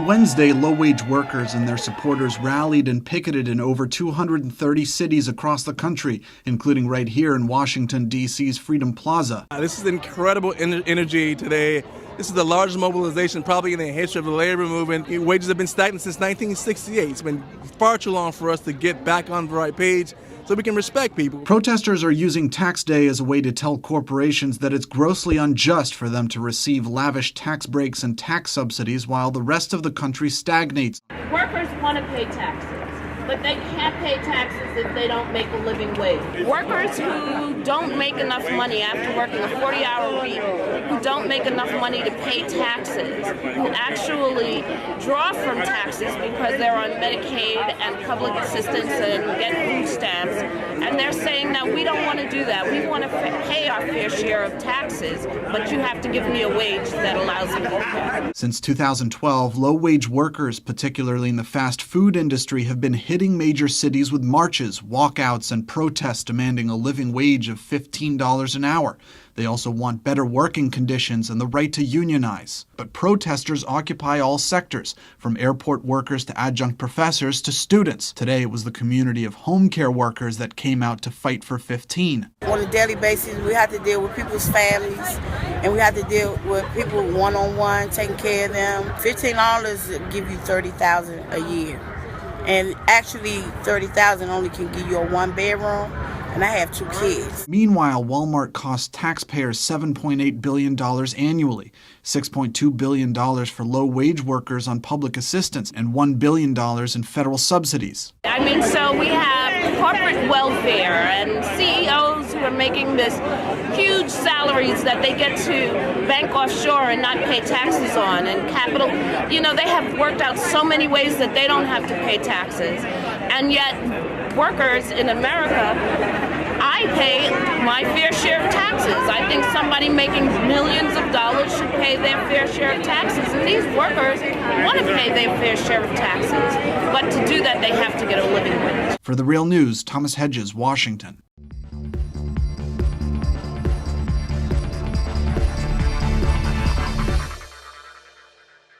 On Wednesday, low-wage workers and their supporters rallied and picketed in over 230 cities across the country, including right here in Washington, D.C.'s Freedom Plaza. This is incredible energy today. This is the largest mobilization probably in the history of the labor movement. Wages have been stagnant since 1968. It's been far too long for us to get back on the right page so we can respect people. Protesters are using tax day as a way to tell corporations that it's grossly unjust for them to receive lavish tax breaks and tax subsidies while the rest of the country stagnates. Workers want to pay taxes, but they can't pay taxes if they don't make a living wage. Workers who don't make enough money after working a 40-hour week, who don't make enough money to pay taxes, who actually draw from taxes because they're on Medicaid and public assistance and get food stamps, and they're saying that we don't want to do that. We want to pay our fair share of taxes, but you have to give me a wage that allows me to pay. Since 2012, low-wage workers, particularly in the fast food industry, have been hitting major cities with marches, walkouts, and protests demanding a living wage of $15 an hour. They also want better working conditions and the right to unionize. But protesters occupy all sectors, from airport workers to adjunct professors to students. Today, it was the community of home care workers that came out to fight for 15. On a daily basis, we have to deal with people's families, and we have to deal with people one-on-one, taking care of them. $15 give you $30,000 a year. And actually, $30,000 only can give you a one-bedroom, and I have 2 kids. Meanwhile, Walmart costs taxpayers $7.8 billion annually, $6.2 billion for low-wage workers on public assistance, and $1 billion in federal subsidies. I mean, so we have corporate welfare and CEOs who are making this huge salaries that they get to bank offshore and not pay taxes on, and capital. You know, they have worked out so many ways that they don't have to pay taxes, and yet workers in America, I pay my fair share of taxes. I think somebody making millions of dollars should pay their fair share of taxes, and these workers want to pay their fair share of taxes, but to do that they have to get a living wage. For The Real News, Thomas Hedges, Washington.